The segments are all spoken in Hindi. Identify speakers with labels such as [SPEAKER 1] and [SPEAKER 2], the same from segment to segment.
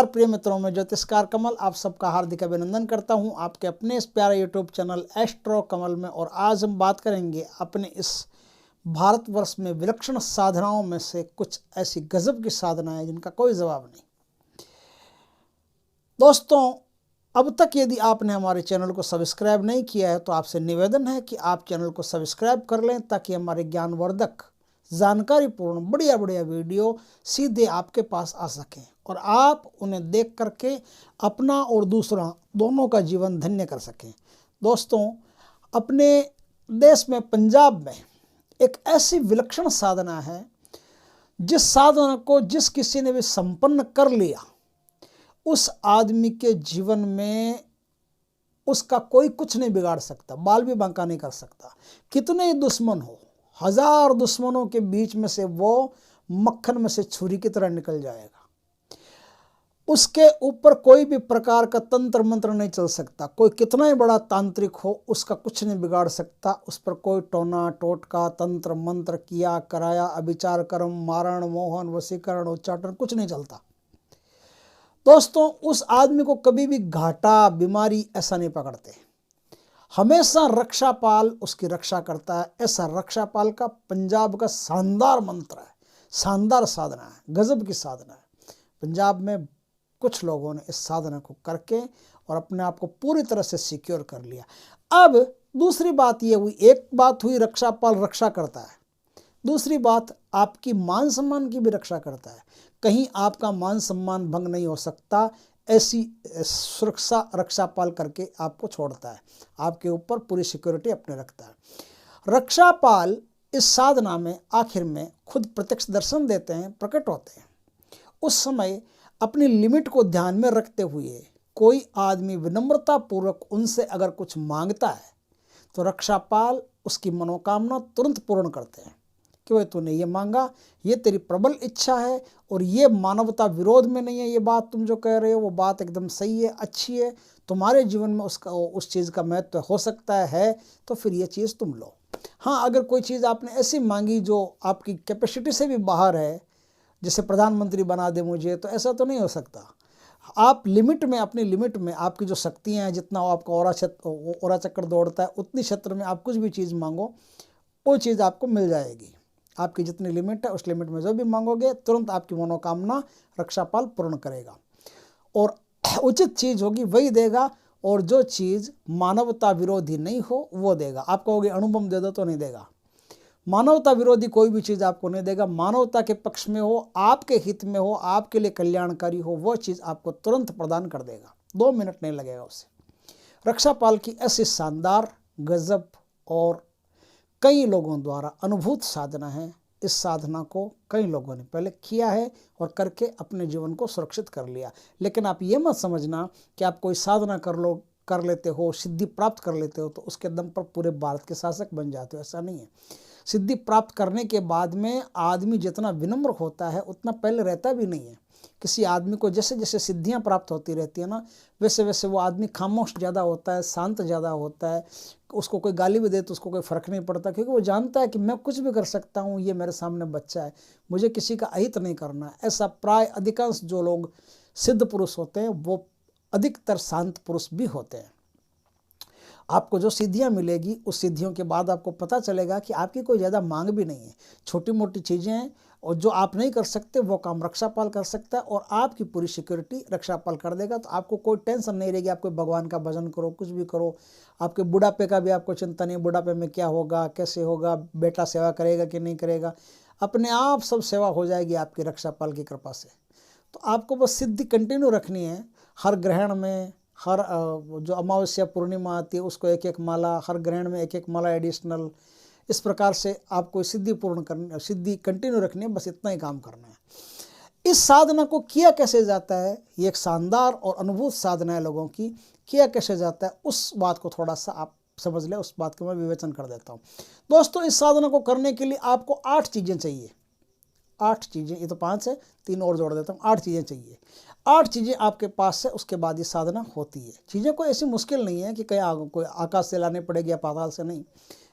[SPEAKER 1] नमस्कार प्रिय मित्रों, मैं ज्योतिषकार कमल आप सबका हार्दिक अभिनंदन करता हूं आपके अपने इस प्यारे यूट्यूब चैनल एस्ट्रो कमल में। और आज हम बात करेंगे अपने इस भारतवर्ष में विलक्षण साधनाओं में से कुछ ऐसी गजब की साधनाएं जिनका कोई जवाब नहीं। दोस्तों, अब तक यदि आपने हमारे चैनल को सब्सक्राइब नहीं किया है तो आपसे निवेदन है कि आप चैनल को सब्सक्राइब कर लें, ताकि हमारे ज्ञानवर्धक जानकारीपूर्ण बढ़िया बढ़िया वीडियो सीधे आपके पास आ सकें और आप उन्हें देख करके अपना और दूसरा दोनों का जीवन धन्य कर सकें। दोस्तों, अपने देश में पंजाब में एक ऐसी विलक्षण साधना है, जिस साधना को जिस किसी ने भी संपन्न कर लिया, उस आदमी के जीवन में उसका कोई कुछ नहीं बिगाड़ सकता, बाल भी बांका नहीं कर सकता। कितने ही दुश्मन हो, हजार दुश्मनों के बीच में से वो मक्खन में से छुरी की तरह निकल जाएगा। उसके ऊपर कोई भी प्रकार का तंत्र मंत्र नहीं चल सकता। कोई कितना ही बड़ा तांत्रिक हो, उसका कुछ नहीं बिगाड़ सकता। उस पर कोई टोना टोटका तंत्र मंत्र किया कराया, अभिचार कर्म, मारण मोहन वशीकरण उच्चाटन कुछ नहीं चलता। दोस्तों, उस आदमी को कभी भी घाटा बीमारी ऐसा नहीं पकड़ते। हमेशा रक्षापाल उसकी रक्षा करता है। ऐसा रक्षापाल का पंजाब का शानदार मंत्र है, शानदार साधना है, गजब की साधना है। पंजाब में कुछ लोगों ने इस साधना को करके और अपने आप को पूरी तरह से सिक्योर कर लिया। अब दूसरी बात ये हुई, एक बात हुई रक्षापाल रक्षा करता है, दूसरी बात आपकी मान सम्मान की भी रक्षा करता है। कहीं आपका मान सम्मान भंग नहीं हो सकता, ऐसी सुरक्षा रक्षापाल करके आपको छोड़ता है, आपके ऊपर पूरी सिक्योरिटी अपने रखता है। रक्षापाल इस साधना में आखिर में खुद प्रत्यक्ष दर्शन देते हैं, प्रकट होते हैं। उस समय अपनी लिमिट को ध्यान में रखते हुए कोई आदमी विनम्रता पूर्वक उनसे अगर कुछ मांगता है तो रक्षापाल उसकी मनोकामना तुरंत पूर्ण करते हैं कि भाई तूने ये मांगा, ये तेरी प्रबल इच्छा है और ये मानवता विरोध में नहीं है। ये बात तुम जो कह रहे हो वो बात एकदम सही है, अच्छी है, तुम्हारे जीवन में उसका उस चीज़ का महत्व हो सकता है, तो फिर ये चीज़ तुम लो। हाँ, अगर कोई चीज़ आपने ऐसी मांगी जो आपकी कैपेसिटी से भी बाहर है, जैसे प्रधानमंत्री बना दे मुझे, तो ऐसा तो नहीं हो सकता। आप लिमिट में, अपनी लिमिट में आपकी जो शक्तियाँ हैं, जितना आपका ओरा चक्कर दौड़ता है, उतनी क्षेत्र में आप कुछ भी चीज़ मांगो, वो चीज़ आपको मिल जाएगी। आपकी जितनी लिमिट है उस लिमिट में जो भी मांगोगे तुरंत आपकी मनोकामना रक्षापाल पूर्ण करेगा। और उचित चीज़ होगी वही देगा, और जो चीज़ मानवता विरोधी नहीं हो वो देगा। आप कहोगे अणुबम दे दो, तो नहीं देगा। मानवता विरोधी कोई भी चीज़ आपको नहीं देगा। मानवता के पक्ष में हो, आपके हित में हो, आपके लिए कल्याणकारी हो, वो चीज़ आपको तुरंत प्रदान कर देगा। 2 मिनट नहीं लगेगा उसे। रक्षापाल की ऐसी शानदार, गजब और कई लोगों द्वारा अनुभूत साधना है। इस साधना को कई लोगों ने पहले किया है और करके अपने जीवन को सुरक्षित कर लिया। लेकिन आप ये मत समझना कि आप कोई साधना कर लेते हो, सिद्धि प्राप्त कर लेते हो तो उसके दम पर पूरे भारत के शासक बन जाते हो, ऐसा नहीं है। सिद्धि प्राप्त करने के बाद में आदमी जितना विनम्र होता है उतना पहले रहता भी नहीं है। किसी आदमी को जैसे जैसे सिद्धियां प्राप्त होती रहती है ना, वैसे वैसे वो आदमी खामोश ज़्यादा होता है, शांत ज़्यादा होता है। उसको कोई गाली भी दे तो उसको कोई फ़र्क नहीं पड़ता, क्योंकि वो जानता है कि मैं कुछ भी कर सकता हूँ, ये मेरे सामने बच्चा है, मुझे किसी का अहित नहीं करना है। ऐसा प्राय अधिकांश जो लोग सिद्ध पुरुष होते हैं वो अधिकतर शांत पुरुष भी होते हैं। आपको जो सिद्धियां मिलेगी उस सिद्धियों के बाद आपको पता चलेगा कि आपकी कोई ज़्यादा मांग भी नहीं है। छोटी मोटी चीज़ें हैं और जो आप नहीं कर सकते वो काम रक्षापाल कर सकता है, और आपकी पूरी सिक्योरिटी रक्षापाल कर देगा। तो आपको कोई टेंशन नहीं रहेगी। आप कोई भगवान का भजन करो, कुछ भी करो, आपके बुढ़ापे का भी आपको चिंता नहीं, बुढ़ापे में क्या होगा, कैसे होगा, बेटा सेवा करेगा कि नहीं करेगा, अपने आप सब सेवा हो जाएगी आपकी रक्षापाल की कृपा से। तो आपको बस सिद्धि कंटिन्यू रखनी है। हर ग्रहण में, हर जो अमावस्या पूर्णिमा आती है उसको एक एक माला, हर ग्रहण में एक एक माला एडिशनल, इस प्रकार से आपको सिद्धि पूर्ण करनी, सिद्धि कंटिन्यू रखनी है। बस इतना ही काम करना है। इस साधना को किया कैसे जाता है, ये एक शानदार और अनुभूत साधना है लोगों की। किया कैसे जाता है उस बात को थोड़ा सा आप समझ लें, उस बात को मैं विवेचन कर देता हूँ। दोस्तों, इस साधना को करने के लिए आपको 8 चीज़ें चाहिए। 8 चीज़ें, ये तो 5 है, 3 और जोड़ देता हूँ, 8 चीज़ें चाहिए। 8 चीज़ें आपके पास है, उसके बाद ये साधना होती है। चीज़ें कोई ऐसी मुश्किल नहीं है कि कहीं कोई आकाश से लाने पड़ेगी या पाताल से, नहीं,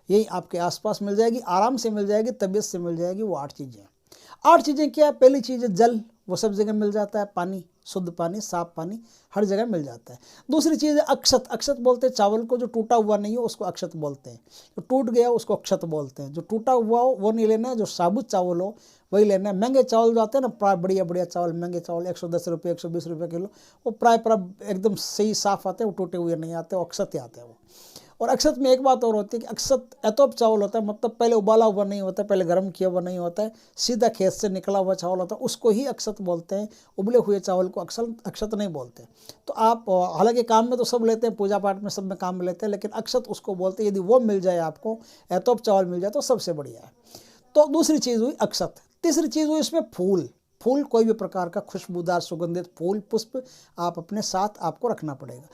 [SPEAKER 1] यही आपके आसपास मिल जाएगी, आराम से मिल जाएगी, तबीयत से मिल जाएगी। वो 8 चीज़ें। 8 चीज़ें क्या है? पहली चीज़ है जल, वो सब जगह मिल जाता है। पानी, शुद्ध पानी, साफ पानी हर जगह मिल जाता है। दूसरी चीज़ है अक्षत। अक्षत बोलते हैं चावल को जो टूटा हुआ नहीं हो उसको अक्षत बोलते हैं। जो टूट गया उसको अक्षत बोलते हैं। जो टूटा हुआ हो वो नहीं लेना है, जो साबुत चावल हो वही लेना है। महंगे चावल जो आते हैं ना, प्राय बढ़िया बढ़िया चावल, महंगे चावल 110 रुपये 120 रुपये किलो, वो प्राय एकदम सही साफ आते हैं, वो टूटे हुए नहीं आते, वो अक्षत ही आते हैं वो। और अक्षत में एक बात और होती है कि अक्षत एतोप चावल होता है, मतलब पहले उबाला हुआ नहीं होता, पहले गर्म किया हुआ नहीं होता है, सीधा खेत से निकला हुआ चावल होता है, उसको ही अक्षत बोलते हैं। उबले हुए चावल को अक्षत नहीं बोलते। तो आप हालांकि काम में तो सब लेते हैं, पूजा पाठ में सब में काम में लेते हैं, लेकिन अक्षत उसको बोलते हैं। यदि वो मिल जाए आपको, एतोप चावल मिल जाए तो सबसे बढ़िया है। तो दूसरी चीज़ हुई अक्षत। तीसरी चीज़ हुई इसमें फूल। फूल, कोई भी प्रकार का खुशबूदार सुगंधित फूल पुष्प आप अपने साथ आपको रखना पड़ेगा।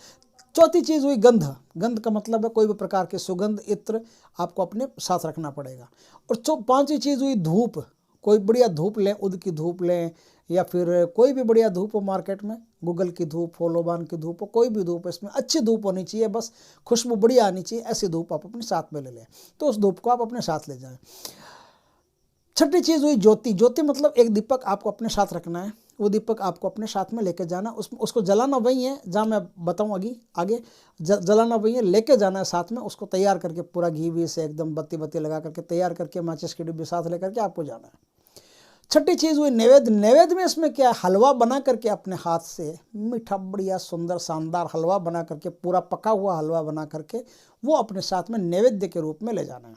[SPEAKER 1] चौथी चीज़ हुई गंध। गंध का मतलब है कोई भी प्रकार के सुगंध इत्र आपको अपने साथ रखना पड़ेगा। और पांचवी चीज़ हुई धूप। कोई बढ़िया धूप लें, उद की धूप लें, या फिर कोई भी बढ़िया धूप हो मार्केट में, गूगल की धूप हो, लोबान की धूप हो, कोई भी धूप, इसमें अच्छी धूप होनी चाहिए, बस खुशबू बढ़िया आनी चाहिए, ऐसी धूप आप अपने साथ में ले लें। तो उस धूप को आप अपने साथ ले जाएं। छठी चीज़ हुई ज्योति। ज्योति मतलब एक दीपक आपको अपने साथ रखना है। वो दीपक आपको अपने साथ में लेके जाना, उसको जलाना वही है जहाँ मैं बताऊँ आगे जलाना वही है, लेके जाना है साथ में, उसको तैयार करके पूरा घी वी से एकदम बत्ती बत्ती लगा करके तैयार करके माचिस की डिब्बी साथ लेकर के आपको जाना है। छठी चीज़ हुई नैवेद्य। नैवेद्य में इसमें क्या है, हलवा बना करके अपने हाथ से मीठा बढ़िया सुंदर शानदार हलवा बना करके, पूरा पका हुआ हलवा बना करके वो अपने साथ में नैवेद्य के रूप में ले जाना है।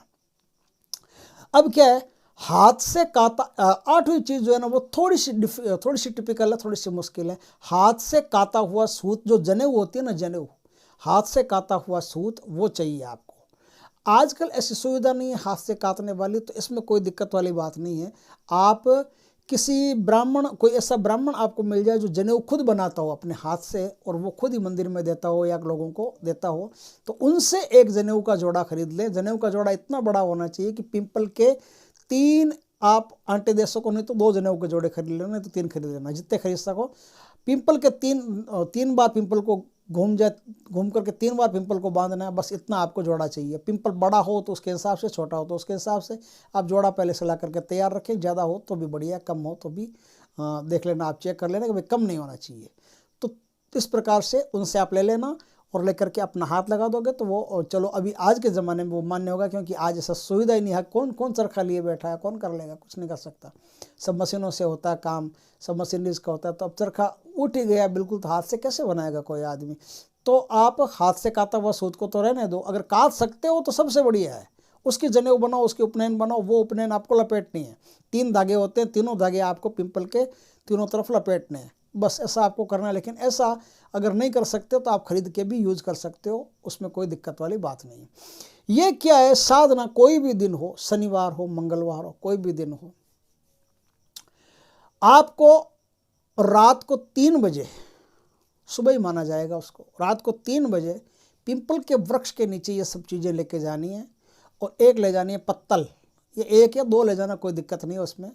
[SPEAKER 1] अब क्या है, हाथ से काता, आठवीं चीज़ जो है ना वो थोड़ी सी टिपिकल है, थोड़ी सी मुश्किल है। हाथ से काता हुआ सूत, जो जनेऊ होती है ना, जनेऊ, हाथ से काता हुआ सूत वो चाहिए आपको। आजकल ऐसी सुविधा नहीं है हाथ से काटने वाली, तो इसमें कोई दिक्कत वाली बात नहीं है। आप किसी ब्राह्मण, कोई ऐसा ब्राह्मण आपको मिल जाए जो जनेऊ खुद बनाता हो अपने हाथ से, और वो खुद ही मंदिर में देता हो या लोगों को देता हो, तो उनसे एक जनेऊ का जोड़ा खरीद लें। जनेऊ का जोड़ा इतना बड़ा होना चाहिए कि पिंपल के 3 आप आंटे दे सको, नहीं तो 2 जनेऊ के जोड़े खरीद लेना, नहीं तो 3 खरीद लेना, जितने खरीद सको। पिंपल के 3 बार पिंपल को घूम करके 3 बार पिंपल को बांधना है, बस इतना आपको जोड़ा चाहिए। पिंपल बड़ा हो तो उसके हिसाब से, छोटा हो तो उसके हिसाब से आप जोड़ा पहले से ला करके तैयार रखें। ज़्यादा हो तो भी बढ़िया, कम हो तो भी देख लेना, आप चेक कर लेना कि भाई कम नहीं होना चाहिए। तो इस प्रकार से उनसे आप ले लेना और लेकर के अपना हाथ लगा दोगे तो वो, चलो अभी आज के ज़माने में वो मान्य होगा, क्योंकि आज ऐसा सुविधा ही नहीं है। कौन चरखा लिए बैठा है, कौन कर लेगा, कुछ नहीं कर सकता। सब मशीनों से होता है काम, सब मशीनरीज का होता है। तो अब चरखा उठ ही गया बिल्कुल, तो हाथ से कैसे बनाएगा कोई आदमी। तो आप हाथ से काता हुआ सूत को तो रहने दो, अगर काट सकते हो तो सबसे बढ़िया है, उसकी जनेऊ बनाओ, उसकी उपनयन बनाओ। वो उपनयन आपको लपेटनी है, 3 धागे होते हैं, तीनों धागे आपको पिंपल के तीनों तरफ लपेटने हैं, बस ऐसा आपको करना है। लेकिन ऐसा अगर नहीं कर सकते तो आप खरीद के भी यूज कर सकते हो, उसमें कोई दिक्कत वाली बात नहीं है। ये क्या है, साधना कोई भी दिन हो, शनिवार हो, मंगलवार हो, कोई भी दिन हो, आपको रात को 3 बजे, सुबह ही माना जाएगा उसको, रात को 3 बजे पिंपल के वृक्ष के नीचे ये सब चीज़ें लेके जानी है। और एक ले जानी है पत्तल, ये 1 या 2 ले जाना, कोई दिक्कत नहीं है उसमें।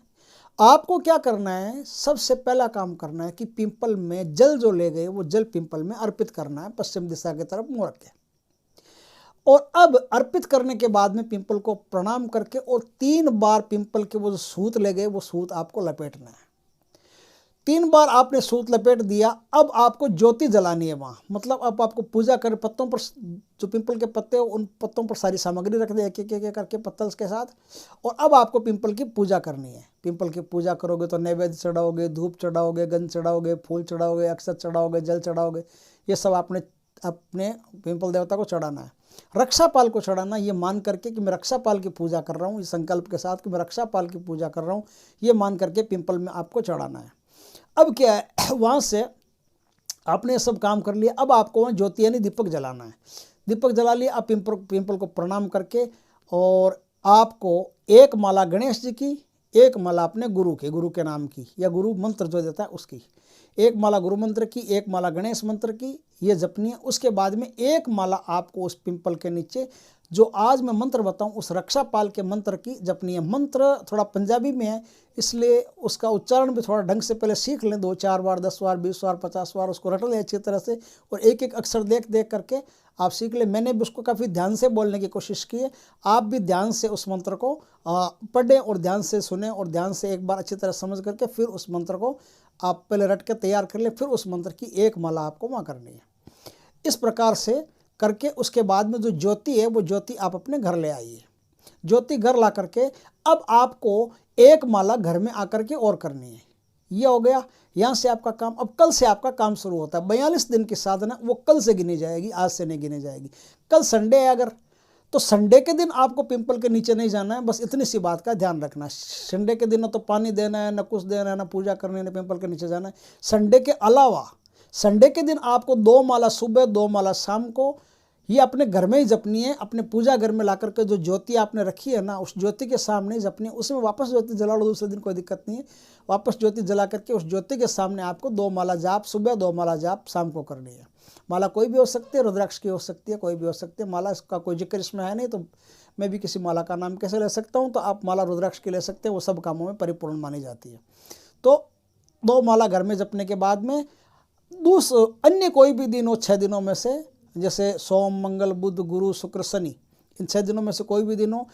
[SPEAKER 1] आपको क्या करना है, सबसे पहला काम करना है कि पिंपल में जल जो ले गए वो जल पिंपल में अर्पित करना है, पश्चिम दिशा की तरफ मुंह रख के। और अब अर्पित करने के बाद में पिंपल को प्रणाम करके और 3 बार पिंपल के वो जो सूत ले गए वो सूत आपको लपेटना है। 3 बार आपने सूत लपेट दिया, अब आपको ज्योति जलानी है वहाँ, मतलब अब आपको पूजा कर, पत्तों पर जो पिंपल के पत्ते हो उन पत्तों पर सारी सामग्री रख दे, एक करके पत्तल के साथ। और अब आपको पिंपल की पूजा करनी है। पिंपल की पूजा करोगे तो नैवेद्य चढ़ाओगे, धूप चढ़ाओगे, गंध चढ़ाओगे, फूल चढ़ाओगे, अक्षत चढ़ाओगे, जल चढ़ाओगे, ये सब आपने अपने पिंपल देवता को चढ़ाना है। रक्षापाल को चढ़ाना, ये मान करके कि मैं रक्षापाल की पूजा कर रहा हूँ, इस संकल्प के साथ कि मैं रक्षापाल की पूजा कर रहा हूँ, ये मान करके पिंपल में आपको चढ़ाना है। अब क्या है, वहाँ से आपने सब काम कर लिया, अब आपको वहाँ ज्योति यानी दीपक जलाना है। दीपक जला लिया, आप पिंपल को प्रणाम करके, और आपको 1 माला गणेश जी की, 1 माला अपने गुरु के नाम की, या गुरु मंत्र जो देता है उसकी, 1 माला गुरु मंत्र की, 1 माला गणेश मंत्र की, ये जपनी है। उसके बाद में 1 माला आपको उस पिंपल के नीचे जो आज मैं मंत्र बताऊं उस रक्षापाल के मंत्र की जपनी है। मंत्र थोड़ा पंजाबी में है, इसलिए उसका उच्चारण भी थोड़ा ढंग से पहले सीख लें, 2-4 बार, 10 बार, 20 बार, 50 बार उसको रट लें अच्छी तरह से, और एक एक अक्षर देख करके आप सीख लें। मैंने भी उसको काफ़ी ध्यान से बोलने की कोशिश की है, आप भी ध्यान से उस मंत्र को पढ़ें और ध्यान से सुने, और ध्यान से एक बार अच्छी तरह समझ करके फिर उस मंत्र को आप पहले रट के तैयार कर ले, फिर उस मंत्र की एक माला आपको वहाँ करनी है। इस प्रकार से करके उसके बाद में जो ज्योति है वो ज्योति आप अपने घर ले आइए। ज्योति घर ला करके अब आपको एक माला घर में आकर के और करनी है। ये हो गया यहाँ से आपका काम। अब कल से आपका काम शुरू होता है। 42 दिन की साधना वो कल से गिनी जाएगी, आज से नहीं गिनी जाएगी। कल संडे है अगर, तो संडे के दिन आपको पिंपल के नीचे नहीं जाना है। बस इतनी सी बात का ध्यान रखना। संडे के दिन न तो पानी देना है, न कुछ देना है, न पूजा करनी है, न पिंपल के नीचे जाना है। संडे के अलावा संडे के दिन आपको 2 माला सुबह, 2 माला शाम को, ये अपने घर में ही जपनी है। अपने पूजा घर में ला करके जो ज्योति आपने रखी है ना, उस ज्योति के सामने ही जपनी है। उसमें वापस ज्योति जला लो दूसरे दिन, कोई दिक्कत नहीं है। वापस ज्योति जला करके उस ज्योति के सामने आपको 2 माला जाप सुबह, 2 माला जाप शाम को करनी है। माला कोई भी हो सकती है, रुद्राक्ष की हो सकती है, कोई भी हो सकती है माला। इसका कोई जिक्र इसमें है नहीं, तो मैं भी किसी माला का नाम कैसे ले सकता हूँ। तो आप माला रुद्राक्ष की ले सकते हैं, वो सब कामों में परिपूर्ण मानी जाती है। तो 2 माला घर में जपने के बाद में अन्य कोई भी दिन हो 6 दिनों में से, जैसे सोम, मंगल, बुध, गुरु, शुक्र, शनि, इन 6 दिनों में से कोई भी दिन हो,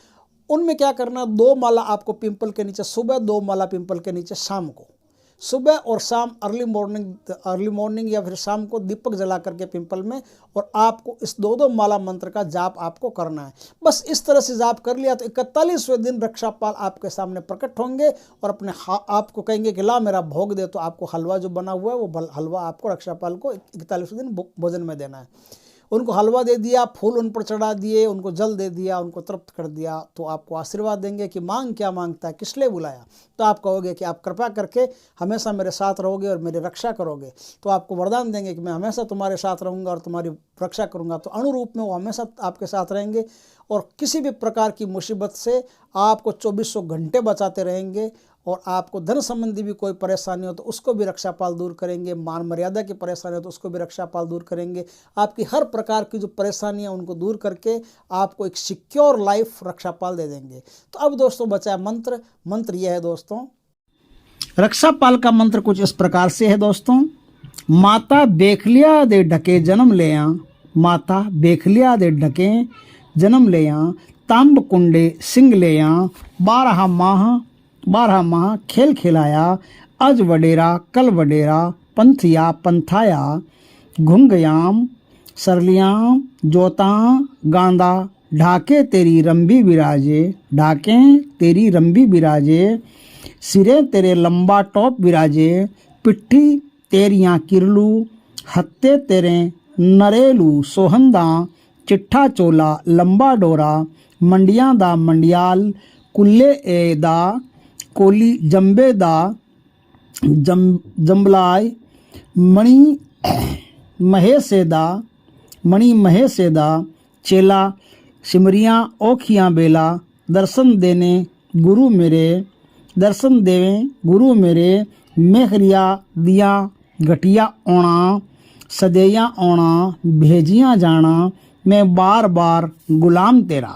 [SPEAKER 1] उनमें क्या करना, 2 माला आपको पिंपल के नीचे सुबह, 2 माला पिंपल के नीचे शाम को। सुबह और शाम अर्ली मॉर्निंग या फिर शाम को दीपक जला करके पिंपल में, और आपको इस 2-2 माला मंत्र का जाप आपको करना है। बस इस तरह से जाप कर लिया तो 41वें दिन रक्षापाल आपके सामने प्रकट होंगे और अपने आपको कहेंगे कि ला मेरा भोग दे। तो आपको हलवा जो बना हुआ है वो हलवा आपको रक्षापाल को 41वें दिन भोजन में देना है। उनको हलवा दे दिया, फूल उन पर चढ़ा दिए, उनको जल दे दिया, उनको तृप्त कर दिया, तो आपको आशीर्वाद देंगे कि मांग क्या मांगता है, किस लिए बुलाया। तो आप कहोगे कि आप कृपा करके हमेशा मेरे साथ रहोगे और मेरी रक्षा करोगे। तो आपको वरदान देंगे कि मैं हमेशा तुम्हारे साथ रहूँगा और तुम्हारी रक्षा करूँगा। तो अनुरूप में वो हमेशा आपके साथ रहेंगे और किसी भी प्रकार की मुसीबत से आपको 2400 घंटे बचाते रहेंगे। और आपको धन संबंधी भी कोई परेशानी हो तो उसको भी रक्षापाल दूर करेंगे। मान मर्यादा की परेशानी हो तो उसको भी रक्षापाल दूर करेंगे। आपकी हर प्रकार की जो परेशानियां उनको दूर करके आपको एक सिक्योर लाइफ रक्षापाल दे देंगे। तो अब दोस्तों बचा है मंत्र यह है दोस्तों, रक्षापाल का मंत्र कुछ इस प्रकार से है दोस्तों। माता बेखलिया दे ढके जन्म लेया, माता बेखलिया दे ढके जन्म लेया, तांब कुंडे सिंह लेया, 12 माह खेल खिलाया, अज वडेरा कल वडेरा, पंथिया पंथाया, घुंगयाम सरलियाम जोता गांदा, ढाके तेरी रंबी विराजे, ढाके तेरी रंबी विराजे, सिरे तेरे लंबा टॉप विराजे, पिट्ठी तेरियां किरलू, हत्ते तेरे नरेलू सोहंदा, चिट्ठा चोला लंबा डोरा, मंडियां दा मंडियाल, कुल्ले ए दा कोली जंबे दा जंबलाय, मणि महेसे दा, चेला सिमरियां ओखियां बेला, दर्शन देवे गुरु मेरे, मेहरिया दिया घटिया ओणा, सदैया ओणा भेजियां जाना, मैं बार बार गुलाम तेरा।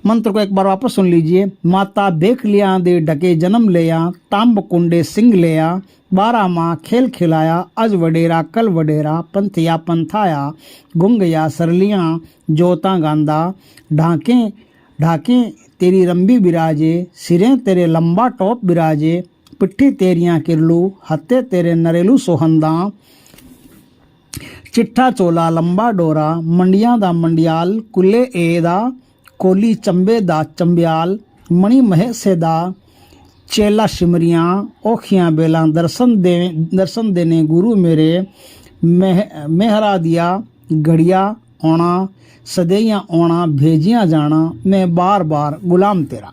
[SPEAKER 1] मंत्र को एक बार वापस सुन लीजिए। माता बेख लिया दे ढके जन्म लिया, तांब कुंडे सिंह लिया, 12 माह खेल खिलाया, अज वडेरा कल वडेरा, पंथिया पंथाया, घुंगया सरलियां जोता गांदा, ढाके तेरी रंबी विराजे, सिरे तेरे लंबा टॉप विराजे, पिट्ठी तेरियां किरलू, हत्ते तेरे नरेलू सोहंदा, चिट्ठा चोला लंबा डोरा, मंडियां दा मंडियाल, कुल्ले ए दा कोली चंबे दा चंबियाल, मणि महेसे दा, चेला सिमरियां ओखियां बेला, दर्शन देने गुरु मेरे, मेहरा दिया घड़िया ओणा, सदैया ओणा भेजियां जाना, मैं बार बार गुलाम तेरा।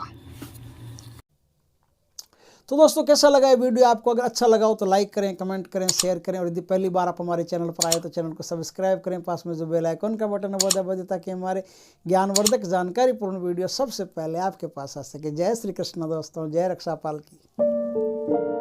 [SPEAKER 1] तो दोस्तों कैसा लगा ये वीडियो आपको? अगर अच्छा लगा हो तो लाइक करें, कमेंट करें, शेयर करें, और यदि पहली बार आप हमारे चैनल पर आए तो चैनल को सब्सक्राइब करें। पास में जो बेल आइकन का बटन है वो दबा दें ताकि हमारे ज्ञानवर्धक जानकारीपूर्ण वीडियो सबसे पहले आपके पास आ सके। जय श्री कृष्ण दोस्तों, जय रक्षापाल की।